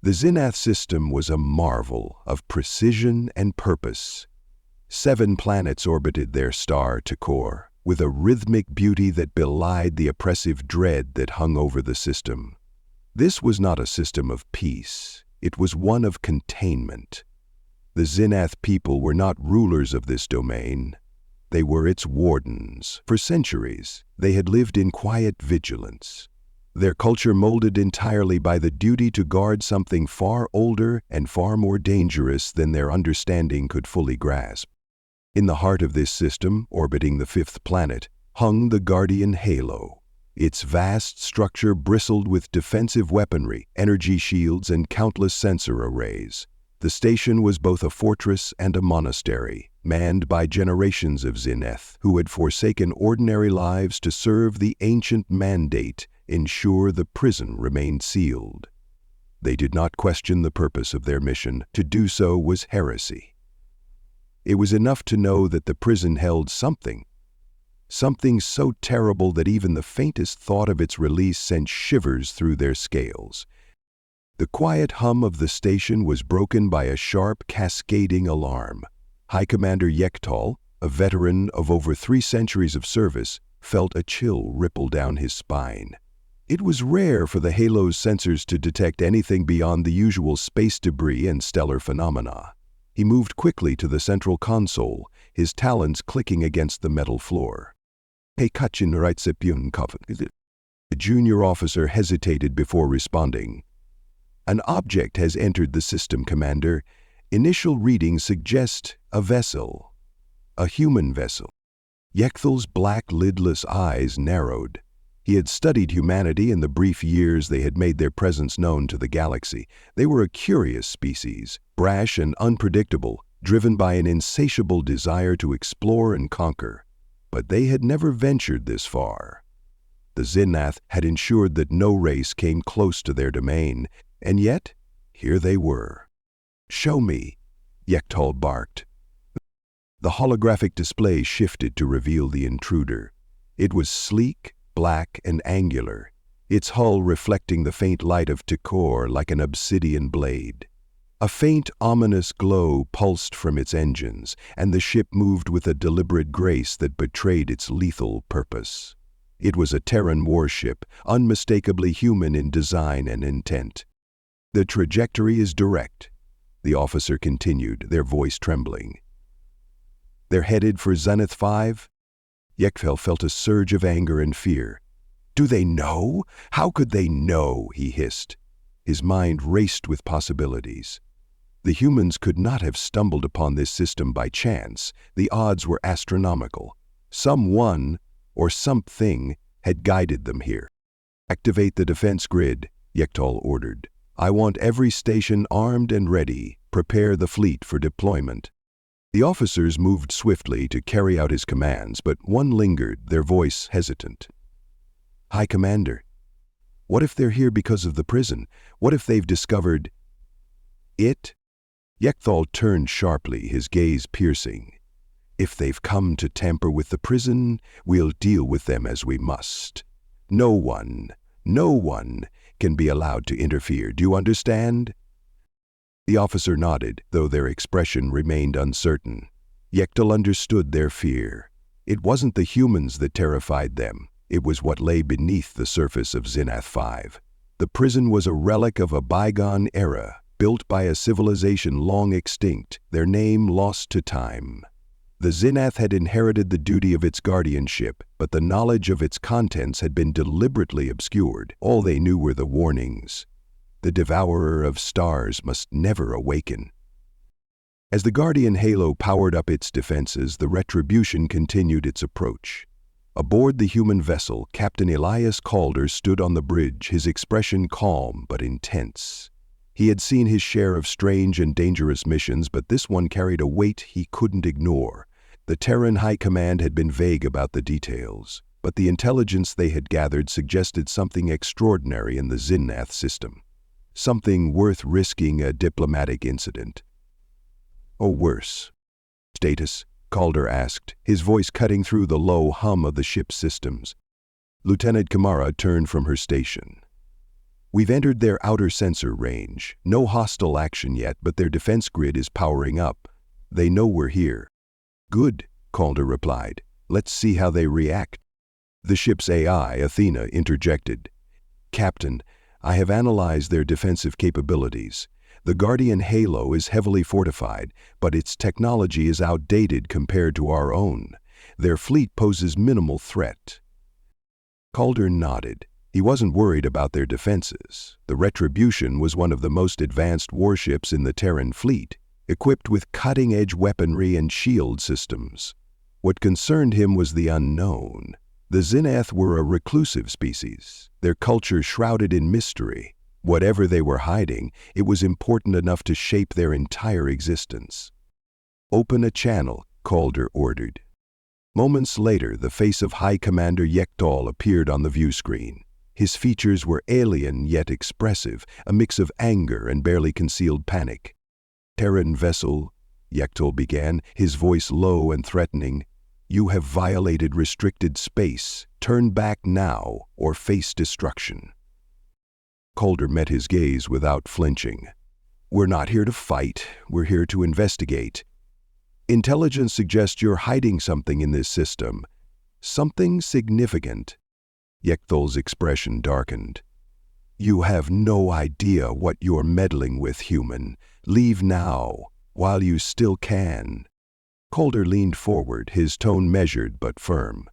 The Zyn'ath system was a marvel of precision and purpose. 7 planets orbited their star Tekor, with a rhythmic beauty that belied the oppressive dread that hung over the system. This was not a system of peace, it was one of containment. The Zyn'ath people were not rulers of this domain. They were its wardens. For centuries, they had lived in quiet vigilance. Their culture molded entirely by the duty to guard something far older and far more dangerous than their understanding could fully grasp. In the heart of this system, orbiting the 5th planet, hung the Guardian Halo. Its vast structure bristled with defensive weaponry, energy shields, and countless sensor arrays. The station was both a fortress and a monastery, manned by generations of Zyn'ath who had forsaken ordinary lives to serve the ancient mandate, ensure the prison remained sealed. They did not question the purpose of their mission. To do so was heresy. It was enough to know that the prison held something so terrible that even the faintest thought of its release sent shivers through their scales. The quiet hum of the station was broken by a sharp, cascading alarm. High Commander Yektal, a veteran of over 3 centuries of service, felt a chill ripple down his spine. It was rare for the Halo's sensors to detect anything beyond the usual space debris and stellar phenomena. He moved quickly to the central console, his talons clicking against the metal floor. The junior officer hesitated before responding. An object has entered the system, Commander. Initial readings suggest a vessel. A human vessel. Yekthal's black, lidless eyes narrowed. He had studied humanity in the brief years they had made their presence known to the galaxy. They were a curious species, brash and unpredictable, driven by an insatiable desire to explore and conquer. But they had never ventured this far. The Zyn'ath had ensured that no race came close to their domain, and yet, here they were. "Show me," Yektal barked. The holographic display shifted to reveal the intruder. It was sleek, black, and angular, its hull reflecting the faint light of Tekor like an obsidian blade. A faint, ominous glow pulsed from its engines, and the ship moved with a deliberate grace that betrayed its lethal purpose. It was a Terran warship, unmistakably human in design and intent. "The trajectory is direct," the officer continued, their voice trembling. "They're headed for Zyn'ath 5? Yektal felt a surge of anger and fear. "Do they know? How could they know?" he hissed. His mind raced with possibilities. The humans could not have stumbled upon this system by chance. The odds were astronomical. Someone, or something, had guided them here. "Activate the defense grid," Yektal ordered. "I want every station armed and ready. Prepare the fleet for deployment." The officers moved swiftly to carry out his commands, but one lingered, their voice hesitant. "High Commander, what if they're here because of the prison? What if they've discovered it?" Yektal turned sharply, his gaze piercing. "If they've come to tamper with the prison, we'll deal with them as we must. No one can be allowed to interfere. Do you understand?" The officer nodded, though their expression remained uncertain. Yektal understood their fear. It wasn't the humans that terrified them. It was what lay beneath the surface of Zyn'ath 5. The prison was a relic of a bygone era, built by a civilization long extinct, their name lost to time. The Zyn'ath had inherited the duty of its guardianship, but the knowledge of its contents had been deliberately obscured. All they knew were the warnings. The devourer of stars must never awaken. As the Guardian Halo powered up its defenses, the Retribution continued its approach. Aboard the human vessel, Captain Elias Calder stood on the bridge, his expression calm but intense. He had seen his share of strange and dangerous missions, but this one carried a weight he couldn't ignore. The Terran High Command had been vague about the details, but the intelligence they had gathered suggested something extraordinary in the Zyn'ath system. Something worth risking a diplomatic incident. Or worse. "Status?" Calder asked, his voice cutting through the low hum of the ship's systems. Lieutenant Kamara turned from her station. We've entered their outer sensor range. No hostile action yet, but their defense grid is powering up. They know we're here." "Good," Calder replied. "Let's see how they react." The ship's AI, Athena, interjected. "Captain, I have analyzed their defensive capabilities. The Guardian Halo is heavily fortified, but its technology is outdated compared to our own. Their fleet poses minimal threat." Calder nodded. He wasn't worried about their defenses. The Retribution was one of the most advanced warships in the Terran fleet, equipped with cutting-edge weaponry and shield systems. What concerned him was the unknown. The Zyn'ath were a reclusive species, their culture shrouded in mystery. Whatever they were hiding, it was important enough to shape their entire existence. "Open a channel," Calder ordered. Moments later, the face of High Commander Yektal appeared on the view screen. His features were alien yet expressive, a mix of anger and barely concealed panic. "Terran vessel," Yektal began, his voice low and threatening. "You have violated restricted space. Turn back now or face destruction." Calder met his gaze without flinching. "We're not here to fight. We're here to investigate. Intelligence suggests you're hiding something in this system. Something significant." Yektal's expression darkened. "You have no idea what you're meddling with, human. Leave now, while you still can." Calder leaned forward, his tone measured but firm.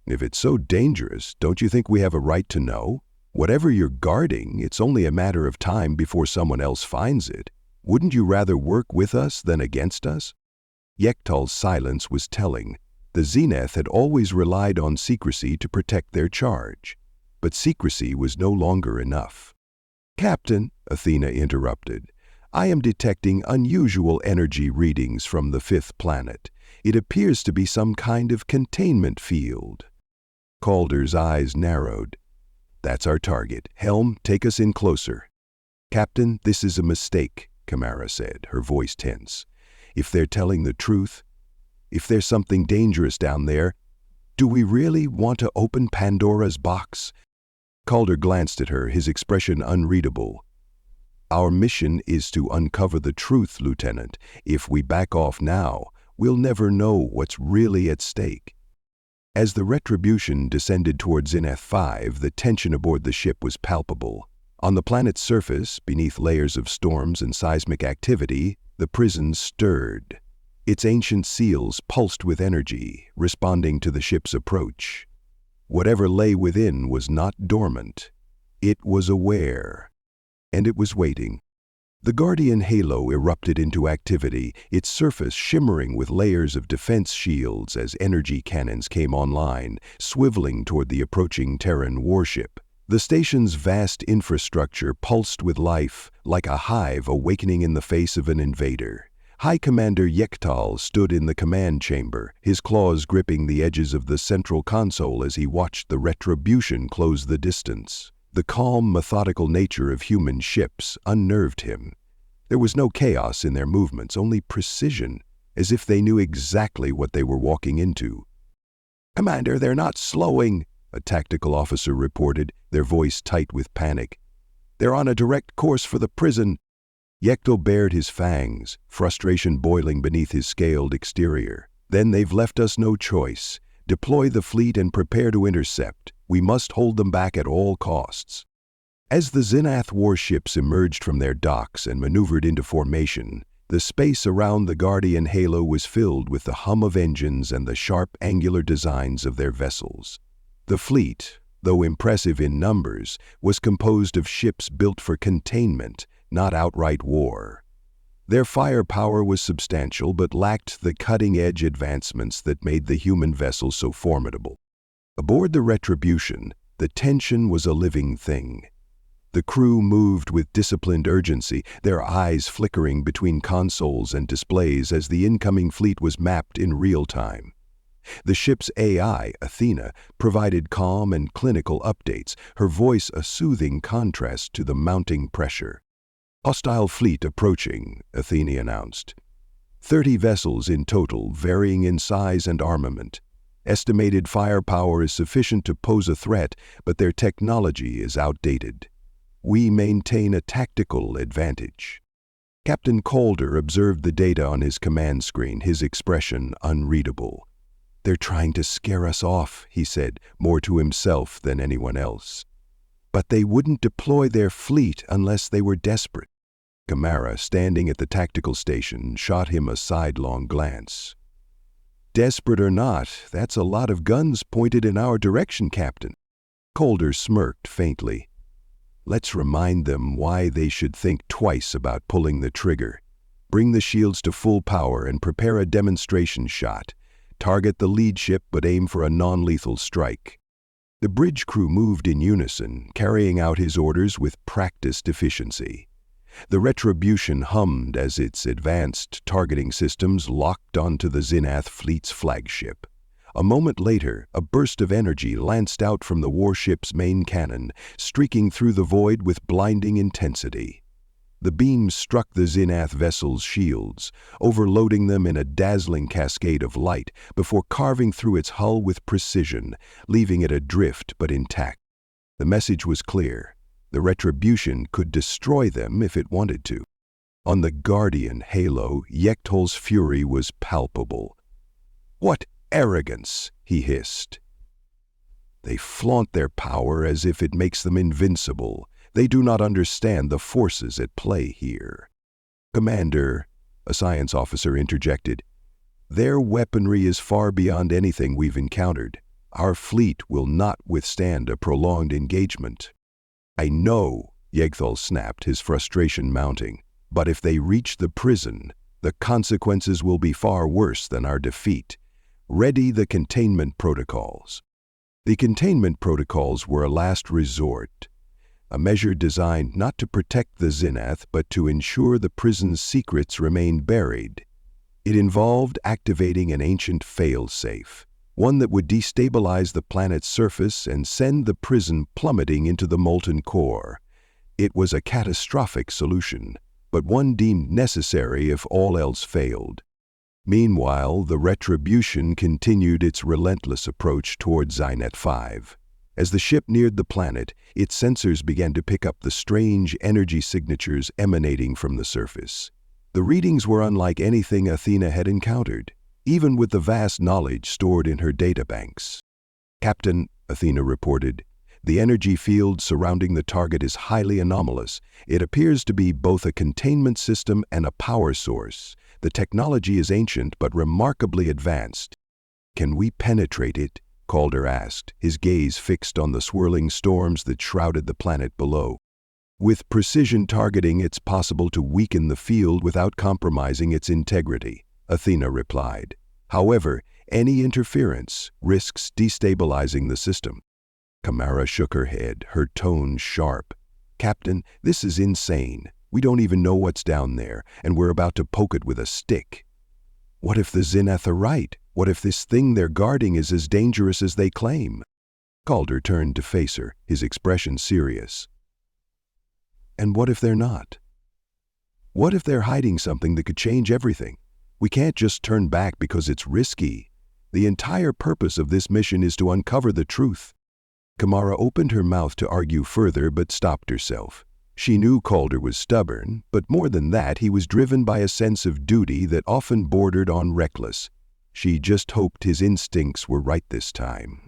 "If it's so dangerous, don't you think we have a right to know? Whatever you're guarding, it's only a matter of time before someone else finds it. Wouldn't you rather work with us than against us?" Yektal's silence was telling. The Zyn'ath had always relied on secrecy to protect their charge. But secrecy was no longer enough. "Captain," Athena interrupted, "I am detecting unusual energy readings from the fifth planet. It appears to be some kind of containment field." Calder's eyes narrowed. "That's our target. Helm, take us in closer." "Captain, this is a mistake," Kamara said, her voice tense. "If they're telling the truth, if there's something dangerous down there, do we really want to open Pandora's box?" Calder glanced at her, his expression unreadable. "Our mission is to uncover the truth, Lieutenant. If we back off now, we'll never know what's really at stake." As the Retribution descended toward Zyn'ath 5, the tension aboard the ship was palpable. On the planet's surface, beneath layers of storms and seismic activity, the prison stirred. Its ancient seals pulsed with energy, responding to the ship's approach. Whatever lay within was not dormant. It was aware. And it was waiting. The Guardian Halo erupted into activity, its surface shimmering with layers of defense shields as energy cannons came online, swiveling toward the approaching Terran warship. The station's vast infrastructure pulsed with life, like a hive awakening in the face of an invader. High Commander Yektal stood in the command chamber, his claws gripping the edges of the central console as he watched the Retribution close the distance. The calm, methodical nature of human ships unnerved him. There was no chaos in their movements, only precision, as if they knew exactly what they were walking into. "Commander, they're not slowing," a tactical officer reported, their voice tight with panic. "They're on a direct course for the prison." Yektal bared his fangs, frustration boiling beneath his scaled exterior. "Then they've left us no choice. Deploy the fleet and prepare to intercept. We must hold them back at all costs." As the Zyn'ath warships emerged from their docks and maneuvered into formation, the space around the Guardian Halo was filled with the hum of engines and the sharp, angular designs of their vessels. The fleet, though impressive in numbers, was composed of ships built for containment, not outright war. Their firepower was substantial but lacked the cutting-edge advancements that made the human vessel so formidable. Aboard the Retribution, the tension was a living thing. The crew moved with disciplined urgency, their eyes flickering between consoles and displays as the incoming fleet was mapped in real time. The ship's AI, Athena, provided calm and clinical updates, her voice a soothing contrast to the mounting pressure. "Hostile fleet approaching," Athena announced. 30 vessels in total, varying in size and armament. Estimated firepower is sufficient to pose a threat, but their technology is outdated. We maintain a tactical advantage." Captain Calder observed the data on his command screen, his expression unreadable. "They're trying to scare us off," he said, more to himself than anyone else. "But they wouldn't deploy their fleet unless they were desperate." Kamara, standing at the tactical station, shot him a sidelong glance. "Desperate or not, that's a lot of guns pointed in our direction, Captain." Calder smirked faintly. "Let's remind them why they should think twice about pulling the trigger. Bring the shields to full power and prepare a demonstration shot. Target the lead ship but aim for a non-lethal strike." The bridge crew moved in unison, carrying out his orders with practiced efficiency. The Retribution hummed as its advanced targeting systems locked onto the Zyn'ath fleet's flagship. A moment later, a burst of energy lanced out from the warship's main cannon, streaking through the void with blinding intensity. The beams struck the Zyn'ath vessel's shields, overloading them in a dazzling cascade of light before carving through its hull with precision, leaving it adrift but intact. The message was clear. The Retribution could destroy them if it wanted to. On the Guardian halo, Yektol's fury was palpable. "What arrogance!" he hissed. "They flaunt their power as if it makes them invincible. They do not understand the forces at play here." "Commander," a science officer interjected, "their weaponry is far beyond anything we've encountered. Our fleet will not withstand a prolonged engagement." "I know," Yektol snapped, his frustration mounting, "but if they reach the prison, the consequences will be far worse than our defeat. Ready the containment protocols." The containment protocols were a last resort, a measure designed not to protect the Zyn'ath but to ensure the prison's secrets remained buried. It involved activating an ancient fail-safe, one that would destabilize the planet's surface and send the prison plummeting into the molten core. It was a catastrophic solution, but one deemed necessary if all else failed. Meanwhile, the Retribution continued its relentless approach toward Zyn'ath 5. As the ship neared the planet, its sensors began to pick up the strange energy signatures emanating from the surface. The readings were unlike anything Athena had encountered, even with the vast knowledge stored in her databanks. "Captain," Athena reported, "the energy field surrounding the target is highly anomalous. It appears to be both a containment system and a power source. The technology is ancient but remarkably advanced." "Can we penetrate it?" Calder asked, his gaze fixed on the swirling storms that shrouded the planet below. "With precision targeting, it's possible to weaken the field without compromising its integrity," Athena replied. "However, any interference risks destabilizing the system." Kamara shook her head, her tone sharp. "Captain, this is insane. We don't even know what's down there, and we're about to poke it with a stick." "What if the Zyn'ath are right? What if this thing they're guarding is as dangerous as they claim?" Calder turned to face her, his expression serious. "And what if they're not? What if they're hiding something that could change everything? We can't just turn back because it's risky. The entire purpose of this mission is to uncover the truth." Kamara opened her mouth to argue further but stopped herself. She knew Calder was stubborn, but more than that, he was driven by a sense of duty that often bordered on reckless. She just hoped his instincts were right this time.